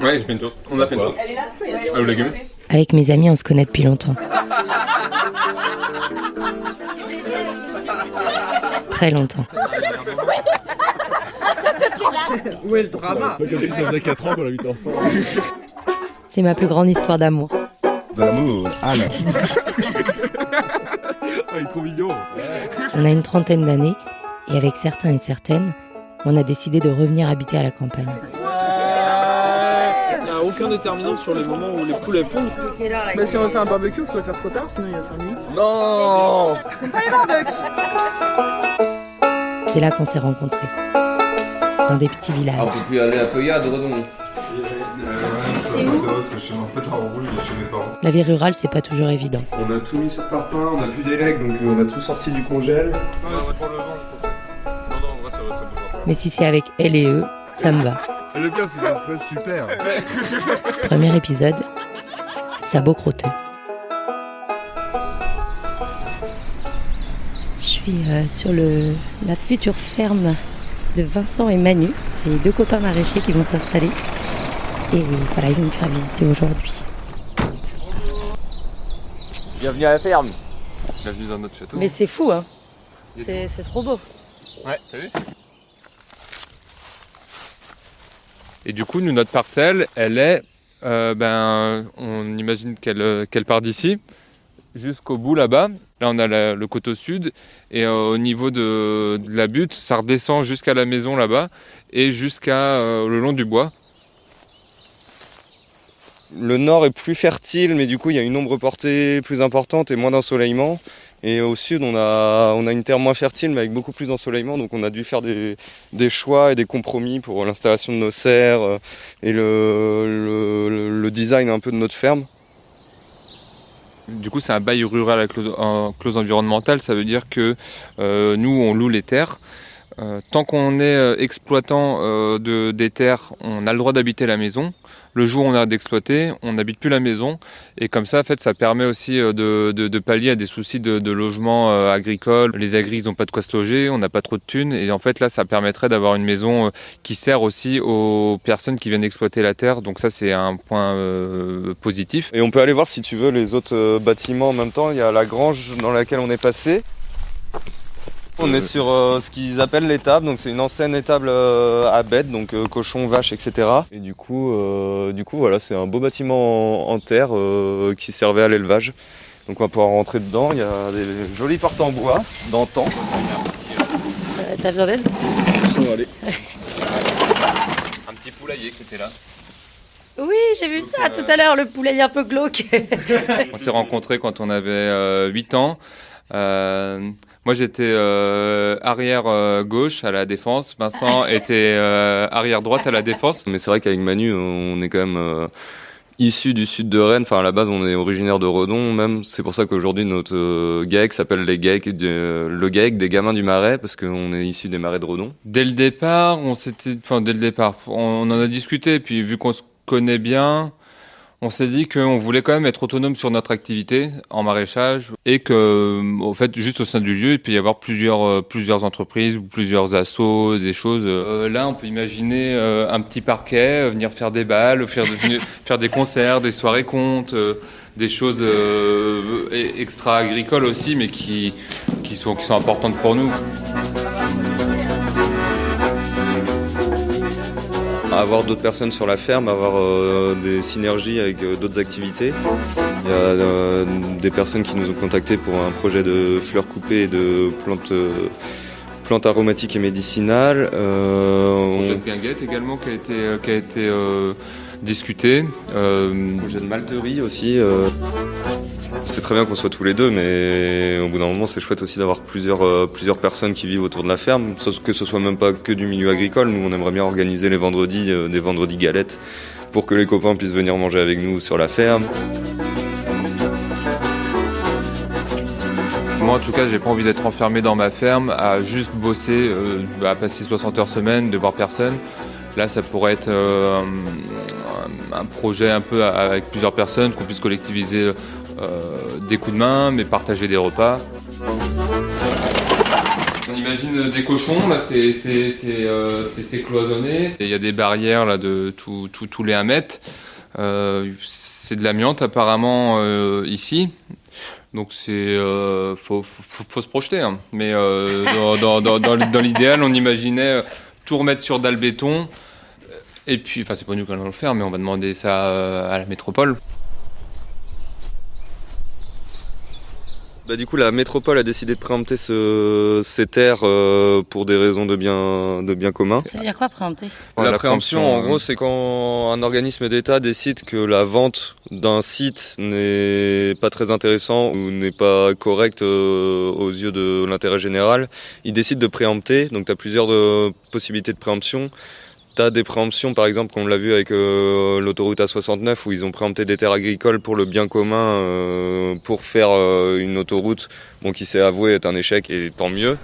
Ouais, j'ai fait une tour. On a fait une tour. Le légume. Avec mes amis, on se connaît depuis longtemps. Très longtemps. Où est le drama? Comme si ça faisait 4 ans qu'on habitait ensemble. C'est ma plus grande histoire d'amour. D'amour, Anne. Il est trop mignon. On a une trentaine d'années et avec certains et certaines, on a décidé de revenir habiter à la campagne. Il n'y a aucun déterminant sur les moments où les poules elles pondent. Bah si on veut faire un barbecue, il faut le faire trop tard, sinon il va faire nuit. Non. C'est là qu'on s'est rencontrés. Dans des petits villages. On peut plus aller à Feuillade, Redon. La vie rurale, c'est pas toujours évident. On a tout mis sur parpaing, on a plus d'élec, donc on a tout sorti du congèle. Mais si c'est avec elle et eux, ça me va. Et le pire, c'est que ça se passe super. Premier épisode, sabot crotteux. Je suis sur la future ferme de Vincent et Manu. C'est les deux copains maraîchers qui vont s'installer. Et voilà, ils vont me faire visiter aujourd'hui. Bienvenue à la ferme. Bienvenue dans notre château. Mais c'est fou, hein. C'est trop beau. Ouais, t'as vu? Et du coup, nous, notre parcelle, elle est, on imagine qu'elle part d'ici jusqu'au bout là-bas. Là, on a le coteau sud et au niveau de la butte, ça redescend jusqu'à la maison là-bas et jusqu'à le long du bois. Le nord est plus fertile, mais du coup, il y a une ombre portée plus importante et moins d'ensoleillement. Et au sud, on a une terre moins fertile, mais avec beaucoup plus d'ensoleillement. Donc, on a dû faire des choix et des compromis pour l'installation de nos serres et le design un peu de notre ferme. Du coup, c'est un bail rural à clause environnementale. Ça veut dire que nous, on loue les terres. Tant qu'on est exploitant des terres, on a le droit d'habiter la maison. Le jour où on arrête d'exploiter, on n'habite plus la maison. Et comme ça, en fait, ça permet aussi de pallier à des soucis de logement agricole. Les agris, ils n'ont pas de quoi se loger, on n'a pas trop de thunes. Et en fait, là, ça permettrait d'avoir une maison qui sert aussi aux personnes qui viennent exploiter la terre. Donc ça, c'est un point positif. Et on peut aller voir, si tu veux, les autres bâtiments en même temps. Il y a la grange dans laquelle on est passé. On est sur ce qu'ils appellent l'étable, donc c'est une ancienne étable à bêtes, donc cochons, vaches, etc. Et du coup voilà, c'est un beau bâtiment en terre qui servait à l'élevage. Donc on va pouvoir rentrer dedans, il y a des jolies portes en bois, d'antan. T'as besoin d'aide? Ça va aller. Un petit poulailler qui était là. Oui, j'ai vu ça tout à l'heure, le poulailler un peu glauque. On s'est rencontrés quand on avait 8 ans. Moi, j'étais arrière gauche à la Défense. Vincent était arrière droite à la Défense. Mais c'est vrai qu'avec Manu, on est quand même issus du sud de Rennes. Enfin, à la base, on est originaire de Redon même. C'est pour ça qu'aujourd'hui, notre GAEC s'appelle le GAEC des gamins du Marais, parce qu'on est issus des Marais de Redon. Dès le départ, on en a discuté. Puis vu qu'on se connaît bien, on s'est dit qu'on voulait quand même être autonome sur notre activité en maraîchage et que, au fait, juste au sein du lieu, il peut y avoir plusieurs entreprises ou plusieurs assos, des choses. Là, on peut imaginer un petit parquet, venir faire des balles, faire des concerts, des soirées contes, des choses extra-agricoles aussi, mais qui sont importantes pour nous. Avoir d'autres personnes sur la ferme, avoir des synergies avec d'autres activités. Il y a des personnes qui nous ont contactés pour un projet de fleurs coupées et de plantes aromatiques et médicinales. Projet de guinguette également qui a été discuté. Projet de malterie aussi. C'est très bien qu'on soit tous les deux, mais au bout d'un moment, c'est chouette aussi d'avoir plusieurs personnes qui vivent autour de la ferme, que ce soit même pas que du milieu agricole. Nous, on aimerait bien organiser les vendredis, des vendredis galettes, pour que les copains puissent venir manger avec nous sur la ferme. Moi, en tout cas, j'ai pas envie d'être enfermé dans ma ferme, à juste bosser, à passer 60 heures semaine, de voir personne. Là, ça pourrait être un projet un peu avec plusieurs personnes, qu'on puisse collectiviser des coups de main, mais partager des repas. On imagine des cochons, là c'est cloisonné. Il y a des barrières là de tous les 1 mètre. C'est de l'amiante apparemment ici. Donc faut se projeter. Hein. Mais dans l'idéal, on imaginait tout remettre sur dalle béton. Et puis, enfin c'est pas nous qui allons le faire, mais on va demander ça à la métropole. Bah, du coup, la métropole a décidé de préempter ces terres pour des raisons de bien commun. Ça veut dire quoi préempter? La préemption, en gros, c'est quand un organisme d'État décide que la vente d'un site n'est pas très intéressant ou n'est pas correct aux yeux de l'intérêt général, il décide de préempter. Donc, tu as plusieurs possibilités de préemption. T'as des préemptions, par exemple, comme on l'a vu avec l'autoroute A69, où ils ont préempté des terres agricoles pour le bien commun, pour faire une autoroute qui s'est avoué être un échec, et tant mieux.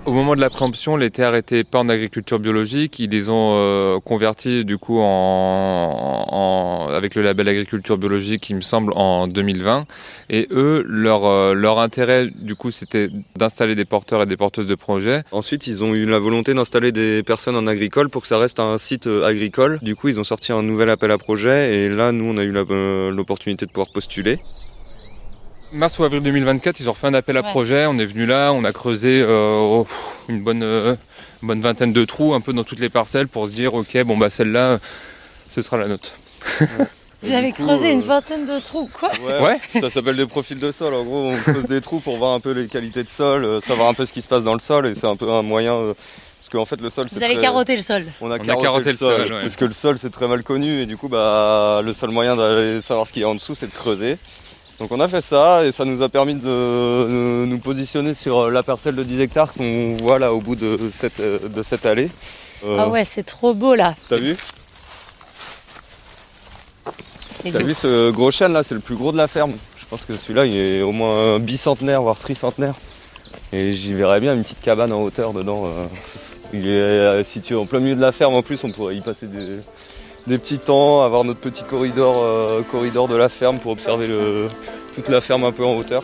Au moment de la préemption, les terres n'étaient pas en agriculture biologique. Ils les ont converties du coup avec le label agriculture biologique, il me semble, en 2020. Et eux, leur intérêt, du coup, c'était d'installer des porteurs et des porteuses de projets. Ensuite, ils ont eu la volonté d'installer des personnes en agricole pour que ça reste un site agricole. Du coup, ils ont sorti un nouvel appel à projet. Et là, nous, on a eu l'opportunité de pouvoir postuler. Mars ou avril 2024, ils ont refait un appel à projet. On est venu là, on a creusé une bonne vingtaine de trous un peu dans toutes les parcelles pour se dire ok, bon bah celle-là, ce sera la nôtre. Vous avez creusé une vingtaine de trous, quoi? Ouais. Ça s'appelle des profils de sol. En gros, on creuse des trous pour voir un peu les qualités de sol, savoir un peu ce qui se passe dans le sol, et c'est un peu un moyen. Parce qu'en fait, le sol, Vous avez carotté le sol. On a carotté le sol, ouais. Parce que le sol, c'est très mal connu, et du coup, le seul moyen d'aller savoir ce qu'il y a en dessous, c'est de creuser. Donc on a fait ça, et ça nous a permis de nous positionner sur la parcelle de 10 hectares qu'on voit là au bout de cette allée. Ah ouais, c'est trop beau là. T'as vu? T'as vu ce gros chêne là, c'est le plus gros de la ferme. Je pense que celui-là, il est au moins bicentenaire, voire tricentenaire. Et j'y verrais bien une petite cabane en hauteur dedans. Il est situé en plein milieu de la ferme, en plus on pourrait y passer des petits temps, avoir notre petit corridor de la ferme pour observer toute la ferme un peu en hauteur.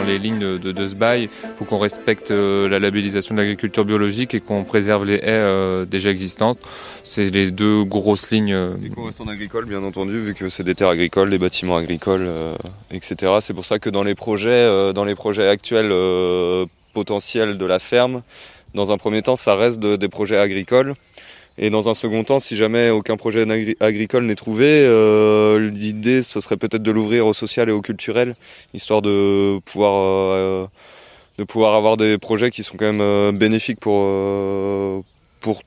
Les lignes de ce bail, il faut qu'on respecte la labellisation de l'agriculture biologique et qu'on préserve les haies déjà existantes. C'est les 2 grosses lignes. Et qu'on reste en agricole, bien entendu, vu que c'est des terres agricoles, des bâtiments agricoles, etc. C'est pour ça que dans les projets actuels potentiels de la ferme, dans un premier temps, ça reste des projets agricoles. Et dans un second temps, si jamais aucun projet agricole n'est trouvé, l'idée, ce serait peut-être de l'ouvrir au social et au culturel, histoire de pouvoir avoir des projets qui sont quand même bénéfiques pour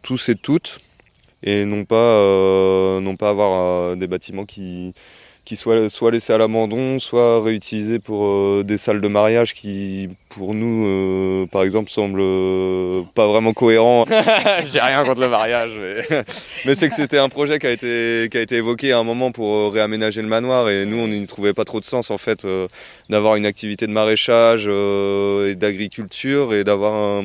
tous et toutes, et non pas avoir des bâtiments qui soient laissés à l'abandon, soit réutilisés pour des salles de mariage qui, pour nous, par exemple, semblent pas vraiment cohérents. J'ai rien contre le mariage, mais c'est que c'était un projet qui a été évoqué à un moment pour réaménager le manoir, et nous, on n'y trouvait pas trop de sens, en fait, d'avoir une activité de maraîchage et d'agriculture, et d'avoir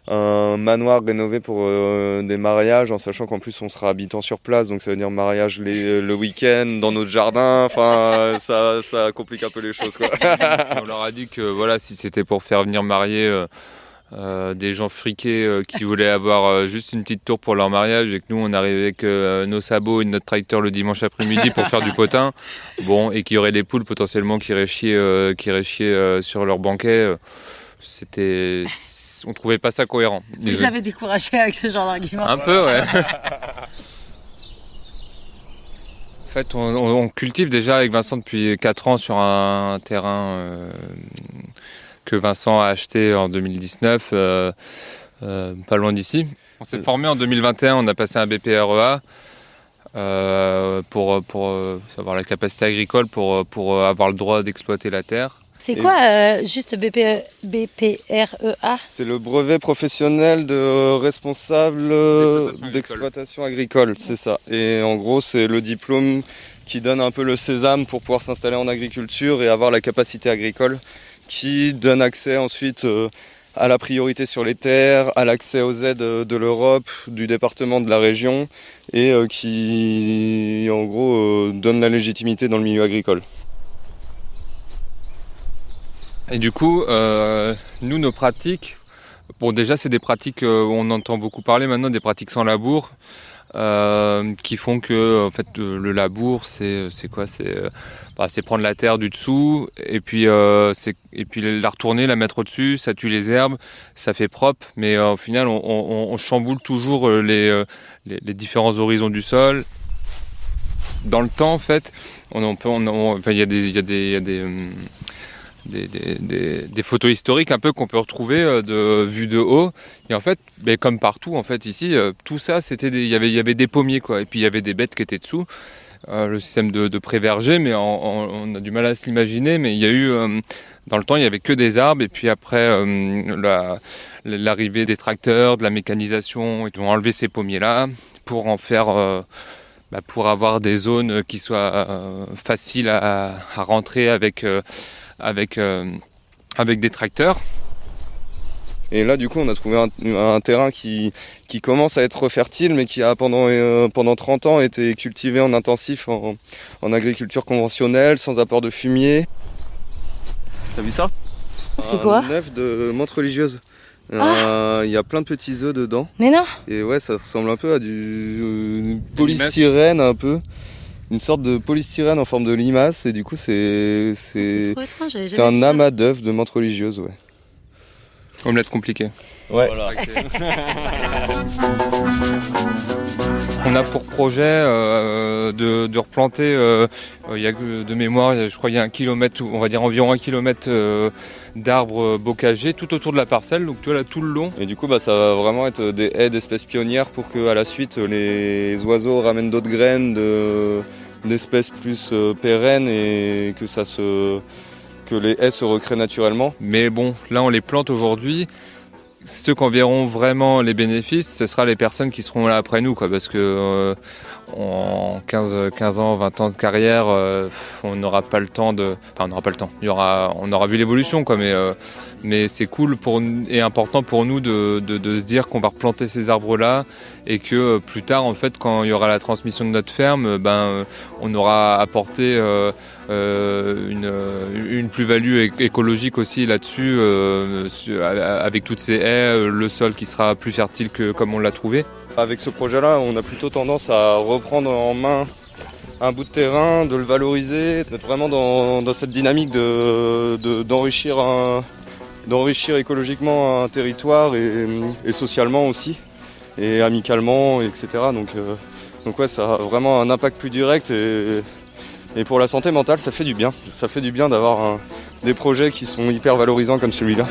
un manoir rénové pour des mariages, en sachant qu'en plus on sera habitant sur place, donc ça veut dire mariage le week-end dans notre jardin, enfin ça complique un peu les choses, quoi. On leur a dit que voilà, si c'était pour faire venir marier des gens friqués qui voulaient avoir juste une petite tour pour leur mariage, et que nous on arrivait avec nos sabots et notre tracteur le dimanche après-midi pour faire du potin, bon, et qu'il y aurait des poules potentiellement qui iraient chier sur leur banquet, on trouvait pas ça cohérent. Vous avez découragé avec ce genre d'argument? Un peu, ouais. En fait, on cultive déjà avec Vincent depuis 4 ans sur un terrain que Vincent a acheté en 2019, pas loin d'ici. On s'est formé en 2021, on a passé un BPREA pour avoir la capacité agricole, pour avoir le droit d'exploiter la terre. C'est quoi juste BPREA? C'est le brevet professionnel de responsable d'exploitation agricole, c'est ça. Et en gros, c'est le diplôme qui donne un peu le sésame pour pouvoir s'installer en agriculture et avoir la capacité agricole qui donne accès ensuite à la priorité sur les terres, à l'accès aux aides de l'Europe, du département, de la région, et qui en gros donne la légitimité dans le milieu agricole. Et du coup, nous, nos pratiques, bon déjà c'est des pratiques, on entend beaucoup parler maintenant, des pratiques sans labour, qui font que en fait le labour c'est quoi, c'est prendre la terre du dessous et puis la retourner, la mettre au-dessus, ça tue les herbes, ça fait propre, mais au final on chamboule toujours les différents horizons du sol. Dans le temps en fait, il y a des photos historiques un peu qu'on peut retrouver de vue de haut, et en fait comme partout en fait ici tout ça c'était il y avait des pommiers quoi, et puis il y avait des bêtes qui étaient dessous, le système de pré-verger, mais on a du mal à se l'imaginer, mais il y a eu dans le temps il y avait que des arbres, et puis après l'arrivée des tracteurs, de la mécanisation, ils ont enlevé ces pommiers là pour en faire pour avoir des zones qui soient faciles à rentrer avec des tracteurs. Et là, du coup, on a trouvé un terrain qui commence à être fertile, mais qui a pendant 30 ans été cultivé en intensif, en agriculture conventionnelle, sans apport de fumier. T'as vu ça? C'est quoi? Un œuf de menthe religieuse. Il y a plein de petits œufs dedans. Mais non! Et ouais, ça ressemble un peu à du polystyrène, un peu. Une sorte de polystyrène en forme de limace, et du coup c'est trop étrange, j'avais c'est jamais un vu ça. amas d'œufs de menthe religieuse, ouais. Omelette compliquée. Ouais. Voilà. On a pour projet de replanter, il y a de mémoire, je crois qu'il y a 1 kilomètre, on va dire environ 1 kilomètre d'arbres bocagers tout autour de la parcelle, donc tu vois là tout le long. Et du coup ça va vraiment être des haies d'espèces pionnières pour que à la suite les oiseaux ramènent d'autres graines d'espèces plus pérennes, et que les haies se recréent naturellement. Mais bon, là on les plante aujourd'hui. Ceux qui en verront vraiment les bénéfices, ce sera les personnes qui seront là après nous, quoi, parce que en 15 ans, 20 ans de carrière, on n'aura pas le temps on n'aura pas le temps. On aura vu l'évolution, quoi, mais c'est cool et important pour nous de se dire qu'on va replanter ces arbres-là, et que plus tard, en fait, quand il y aura la transmission de notre ferme, on aura apporté une plus-value écologique aussi là-dessus, avec toutes ces haies, le sol qui sera plus fertile que comme on l'a trouvé. Avec ce projet-là, on a plutôt tendance à reprendre en main un bout de terrain, de le valoriser, d'être vraiment dans cette dynamique d'enrichir écologiquement un territoire, et socialement aussi, et amicalement, etc. Donc ouais, ça a vraiment un impact plus direct, et pour la santé mentale, ça fait du bien. Ça fait du bien d'avoir des projets qui sont hyper valorisants comme celui-là.